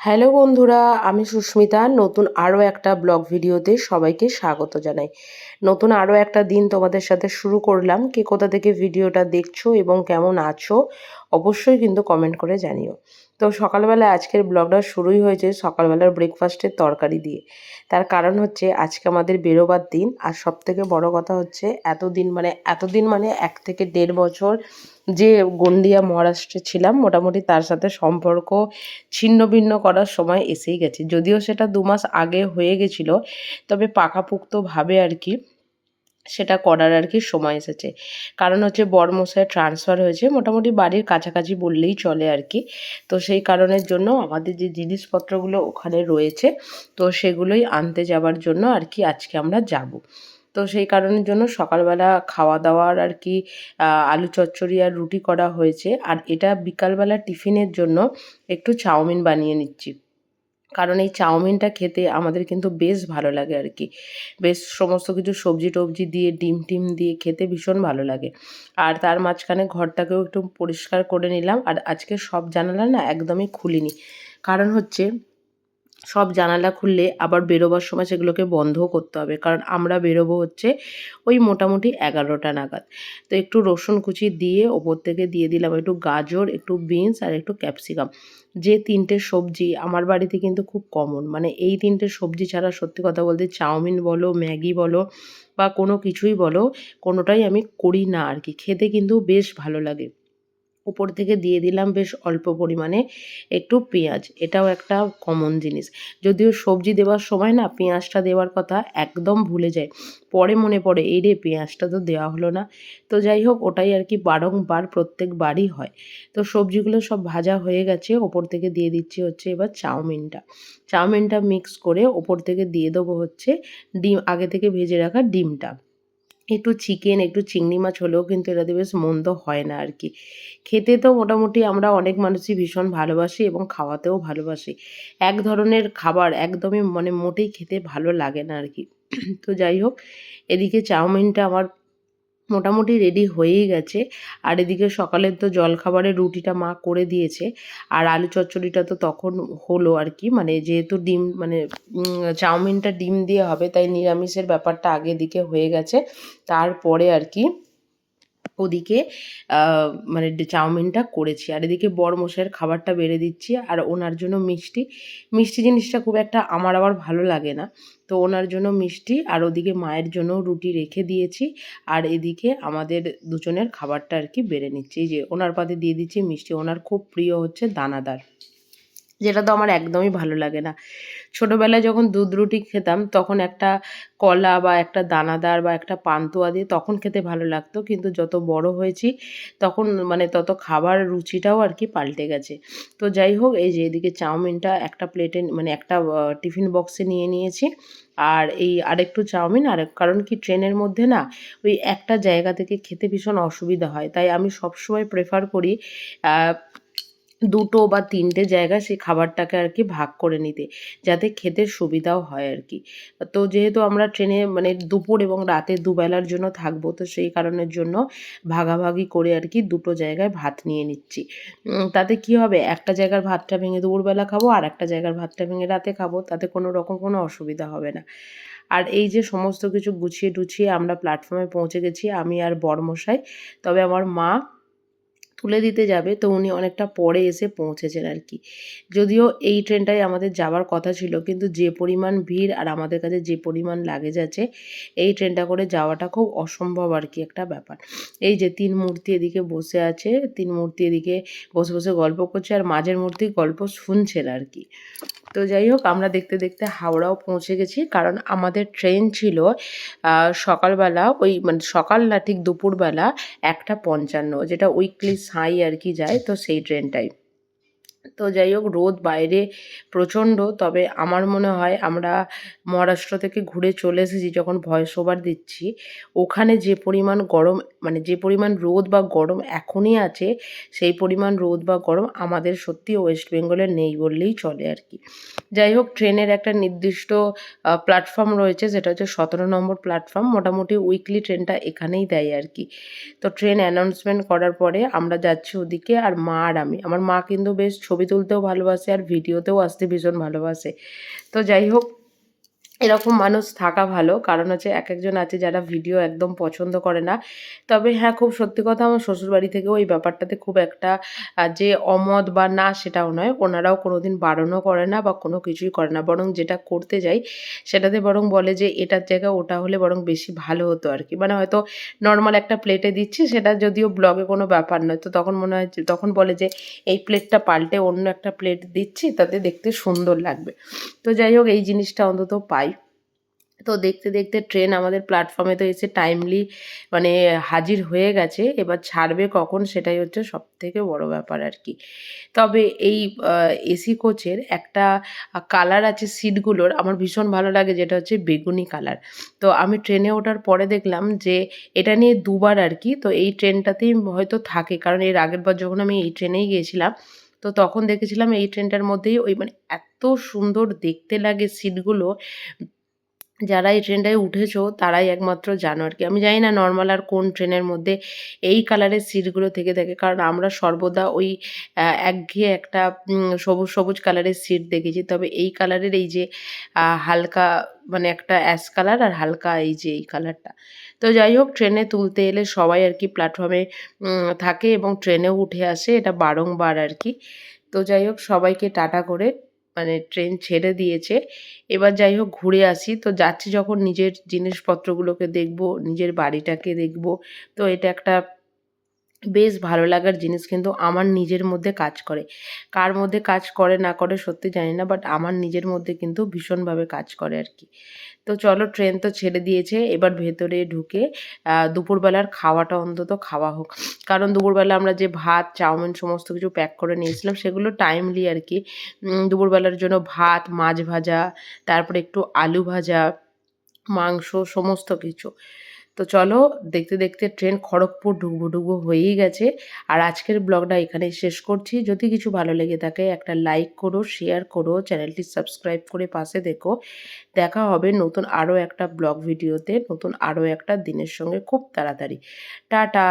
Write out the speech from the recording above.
Hello বন্ধুরা, আমি সুস্মিতা। নতুন আরও একটা ব্লগ ভিডিওতে সবাইকে স্বাগত জানাই। নতুন আরও একটা দিন তোমাদের সাথে শুরু করলাম। কে কোথা থেকে ভিডিওটা দেখছো এবং কেমন আছো অবশ্যই কিন্তু কমেন্ট করে জানিও। তো সকালবেলা আজকের ব্লগটা শুরুই হয়েছে সকালবেলার ব্রেকফাস্টের তরকারি দিয়ে। তার কারণ হচ্ছে আজকে আমাদের বেরোবার দিন। আর সবথেকে বড় কথা হচ্ছে এতদিন মানে 1 থেকে 1.5 বছর যে গন্ডিয়া মহারাষ্ট্রে ছিলাম, মোটামুটি তার সাথে সম্পর্ক ছিন্ন-ভিন্ন করার সময় এসেই গেছে। যদিও সেটা 2 মাস আগে হয়ে গেছিলো, তবে পাকাপোক্তভাবে আর কি সেটা করার আর কি সময় এসেছে। কারণ হচ্ছে বরমশাইয়ের ট্রান্সফার হয়েছে মোটামুটি বাড়ির কাছাকাছি বললেই চলে আর কি। তো সেই কারণের জন্য আমাদের যে জিনিসপত্রগুলো ওখানে রয়েছে, তো সেগুলোই আনতে যাবার জন্য আর কি আজকে আমরা যাবো। তো সেই কারণের জন্য সকালবেলা খাওয়া-দাওয়ার আর কি আলু চচ্চড়ি আর রুটি করা হয়েছে। আর এটা বিকালবেলা টিফিনের জন্য একটু চাউমিন বানিয়ে নিচ্ছি। কারণ এই চাউমিনটা খেতে আমাদের কিন্তু বেশ ভালো লাগে আর কি। বেশ সমস্ত কিছু সবজি-টবজি দিয়ে ডিম-টিম দিয়ে খেতে ভীষণ ভালো লাগে। আর তার মাঝখানে ঘরটাকেও একটু পরিষ্কার করে নিলাম। আর আজকে সব জানালা না একদমই খুলিনি। কারণ হচ্ছে সব জানালা খুললে আবার বেরোবার সময় সেগুলোকে বন্ধও করতে হবে। কারণ আমরা বেরোবো হচ্ছে ওই মোটামুটি 11টা নাগাদ। তো একটু রসুন কুচি দিয়ে ওপর থেকে দিয়ে দিলাম একটু গাজর, একটু বিনস আর একটু ক্যাপসিকাম। যে 3টে সবজি আমার বাড়িতে কিন্তু খুব কমন। মানে এই 3টে সবজি ছাড়া সত্যি কথা বলতে চাউমিন বলো, ম্যাগি বলো বা কোনো কিছুই বলো, কোনোটাই আমি করি না আর কি। খেতে কিন্তু বেশ ভালো লাগে। উপর থেকে দিয়ে দিলাম বেশ অল্প পরিমাণে একটু পেঁয়াজ। এটাও একটা কমন জিনিস। যদিও সবজি দেওয়ার সময় না পেঁয়াজটা দেওয়ার কথা একদম ভুলে যাই। পরে মনে পড়ে এই রে পেঁয়াজটা তো দেওয়া হলো না। তো যাই হোক ওটাই আর কি বারংবার প্রত্যেকবারই হয়। তো সবজিগুলো সব ভাজা হয়ে গেছে। ওপর থেকে দিয়ে দিচ্ছি হচ্ছে এবার চাউমিনটা। চাউমিনটা মিক্স করে ওপর থেকে দিয়ে দেবো হচ্ছে ডিম, আগে থেকে ভেজে রাখা ডিমটা। একটু চিকেন, একটু চিংড়ি মাছ হলেও কিন্তু এটাতে বেশ মন্দ হয় না আর কি। খেতে তো মোটামুটি আমরা অনেক মানুষই ভীষণ ভালোবাসি এবং খাওয়াতেও ভালোবাসি। এক ধরনের খাবার একদমই মানে মোটেই খেতে ভালো লাগে না আর কি। তো যাই হোক, এদিকে চাউমিনটা আমার মোটামুটি রেডি হয়েই গেছে। আর এদিকে সকালের তো জলখাবারে রুটিটা মা করে দিয়েছে। আর আলু চচ্চড়িটা তো তখন হলো আর কি। মানে যেহেতু ডিম মানে চাউমিনটা ডিম দিয়ে হবে তাই নিরামিষের ব্যাপারটা আগে এদিকে হয়ে গেছে। তারপরে আর কি ওদিকে আ মানে চাউমিনটা করেছি। আর এদিকে বরমশাইয়ের খাবারটা বেড়ে দিচ্ছি। আর ওনার জন্য মিষ্টি। মিষ্টি জিনিসটা খুব একটা আমার আবার ভালো লাগে না। তো ওনার জন্য মিষ্টি আর ওদিকে মায়ের জন্যও রুটি রেখে দিয়েছি। আর এদিকে আমাদের দুজনের খাবারটা আর কি বেড়ে নিচ্ছি। এই যে ওনার পাতে দিয়ে দিচ্ছি মিষ্টি। ওনার খুব প্রিয় হচ্ছে দানাদার। যেটা তো আমার একদমই ভালো লাগে না। ছোটবেলায় যখন দুধ রুটি খেতাম তখন একটা কলা বা একটা দানাদার বা একটা পান্তুয়া দিয়ে তখন খেতে ভালো লাগতো। কিন্তু যত বড় হয়েছি তখন মানে তত খাবার রুচিটাও আর কি পাল্টে গেছে। তো যাই হোক এই যে এদিকে চাউমিনটা একটা প্লেটে মানে একটা টিফিন বক্সে নিয়ে নিয়েছি। আর এই আরেকটু চাউমিন কারণ কি ট্রেনের মধ্যে না ওই একটা জায়গা থেকে খেতে ভীষণ অসুবিধা হয়। তাই আমি সবসময় প্রেফার করি আ 2টো বা 3টে জায়গায় সেই খাবারটাকে আর কি ভাগ করে নিতে। যাতে খেতে সুবিধাও হয় আর কি। তো যেহেতু আমরা ট্রেনে মানে দুপুর এবং রাতে দুবেলার জন্য থাকবো, তো সেই কারণের জন্য ভাগাভাগি করে আর কি 2টো জায়গায় ভাত নিয়ে নিচ্ছি। তাতে কি হবে একটা জায়গার ভাতটা ভেঙে দুপুরবেলা খাবো, আরেকটা জায়গার ভাতটা ভেঙে রাতে খাবো। তাতে কোনো রকম কোনো অসুবিধা হবে না। আর এই যে সমস্ত কিছু গুছিয়ে-টুছিয়ে আমরা প্ল্যাটফর্মে পৌঁছে গেছি আমি আর বরমশাই। তবে আমার মা তুলে দিতে যাবে, তো উনি অনেকটা পরে এসে পৌঁছেছেন আর কি। যদিও এই ট্রেনটাই আমাদের যাওয়ার কথা ছিল, কিন্তু যে পরিমাণ ভিড় আর আমাদের কাছে যে পরিমাণ লাগেজ আছে, এই ট্রেনটা করে যাওয়াটা খুব অসম্ভব আর কি একটা ব্যাপার। এই যে 3 মূর্তি এদিকে বসে আছে, 3 মূর্তি এদিকে বসে গল্প করছে আর মাঝের মূর্তি গল্প শুনছেন আর কি। তো যাই হোক আমরা দেখতে হাওড়াও পৌঁছে গেছি। কারণ আমাদের ট্রেন ছিল সকালবেলা ওই মানে সকাল না ঠিক দুপুরবেলা 1:55 যেটা উইকলি সাঁই আর কি যায়, তো সেই ট্রেনটাই। তো যাই হোক রোদ বাইরে প্রচণ্ড। তবে আমার মনে হয় আমরা মহারাষ্ট্র থেকে ঘুরে চলে এসেছি যখন ভয়েস ওভার দিচ্ছি, ওখানে যে পরিমাণ গরম মানে যে পরিমাণ রোদ বা গরম এখনই আছে, সেই পরিমাণ রোদ বা গরম আমাদের সত্যি ওয়েস্ট বেঙ্গলে নেই বললেই চলে আর কি। যাই হোক ট্রেনের একটা নির্দিষ্ট প্ল্যাটফর্ম রয়েছে, সেটা হচ্ছে 17 নম্বর প্ল্যাটফর্ম। মোটামুটি উইকলি ট্রেনটা এখানেই দেয় আর কি। তো ট্রেন অ্যানাউন্সমেন্ট করার পরে আমরা যাচ্ছি ওদিকে আর মা আর আমি। আমার মা কিন্তু বেশ ছবি তুলতেও ভালোবাসে আর ভিডিওতেও আসতে ভীষণ ভালোবাসে। তো যাই হোক, এরকম মানুষ থাকা ভালো, কারণ হচ্ছে এক একজন আছে যারা ভিডিও একদম পছন্দ করে না। তবে হ্যাঁ, খুব সত্যি কথা, আমার শ্বশুরবাড়ি থেকেও এই ব্যাপারটাতে খুব একটা যে অমত বা না সেটাও নয়, ওনারাও কোনোদিন বারণও করে না বা কোনো কিছুই করে না, বরং যেটা করতে যাই সেটাতে বরং বলে যে এটার জায়গায় ওটা হলে বরং বেশি ভালো হতো আর কি। মানে হয়তো নর্মাল একটা প্লেটে দিচ্ছি, সেটা যদিও ব্লগে কোনো ব্যাপার নয়, তো তখন মনে হয় তখন বলে যে এই প্লেটটা পাল্টে অন্য একটা প্লেট দিচ্ছি, তাতে দেখতে সুন্দর লাগবে। তো যাই হোক, এই জিনিসটা অন্তত পাই। তো দেখতে দেখতে ট্রেন আমাদের প্ল্যাটফর্মে তো এসে টাইমলি মানে হাজির হয়ে গেছে। এবার ছাড়বে কখন সেটাই হচ্ছে সবথেকে বড় ব্যাপার আর কি। তবে এই এসি কোচের একটা কালার আছে সিটগুলোর, আমার ভীষণ ভালো লাগে, যেটা হচ্ছে বেগুনি কালার। তো আমি ট্রেনে ওঠার পরে দেখলাম যে এটা নিয়ে দুবার আর কি, তো এই ট্রেনটাতেই হয়তো থাকে, কারণ এর আগেরবার যখন আমি এই ট্রেনেই গিয়েছিলাম, তো তখন দেখেছিলাম এই ট্রেনটার মধ্যেই ওই মানে এত সুন্দর দেখতে লাগে সিটগুলো। যারা এই ট্রেনটায় উঠেছো তারাই একমাত্র জানো আর কি। আমি জানি না নর্মাল আর কোন ট্রেনের মধ্যে এই কালারের সিটগুলো থেকে থাকে, কারণ আমরা সর্বদা ওই একঘেয়ে একটা সবুজ সবুজ কালারের সিট দেখেছি। তবে এই কালারের এই যে হালকা মানে একটা অ্যাশ কালার আর হালকা এই যে এই কালারটা। তো যাই হোক, ট্রেনে তুলতে এলে সবাই আর কি প্ল্যাটফর্মে থাকে এবং ট্রেনেও উঠে আসে, এটা বারংবার আর কি। তো যাই হোক, সবাইকে টাটা করে মানে ট্রেন ছেড়ে দিয়েছে। এবার যাই হোক ঘুরে আসি। তো যাচ্ছি যখন নিজের জিনিসপত্রগুলোকে দেখবো, নিজের বাড়িটাকে দেখবো। তো এটা একটা বেশ ভালো লাগার জিনিস, কিন্তু আমার নিজের মধ্যে কাজ করে। কার মধ্যে কাজ করে না করে সত্যি জানি না, বাট আমার নিজের মধ্যে কিন্তু ভীষণভাবে কাজ করে আর কি। তো চলো, ট্রেন তো ছেড়ে দিয়েছে, এবার ভেতরে ঢুকে দুপুরবেলার খাওয়াটা অন্তত খাওয়া হোক। কারণ দুপুরবেলা আমরা যে ভাত, চাউমিন সমস্ত কিছু প্যাক করে নিয়েছিলাম, সেগুলো টাইমলি আর কি। দুপুরবেলার জন্য ভাত, মাছ ভাজা, তারপরে একটু আলু ভাজা, মাংস সমস্ত কিছু। তো চলো, দেখতে দেখতে ট্রেন খড়গপুর ঢুকবো ঢুকবো হয়েই গেছে। আর আজকের ব্লগটা এখানেই শেষ করছি। যদি কিছু ভালো লেগে থাকে একটা লাইক করো, শেয়ার করো, চ্যানেলটি সাবস্ক্রাইব করে পাশে দেখো। দেখা হবে নতুন আরও একটা ব্লগ ভিডিওতে, নতুন আরও একটা দিনের সঙ্গে খুব তাড়াতাড়ি। টাটা।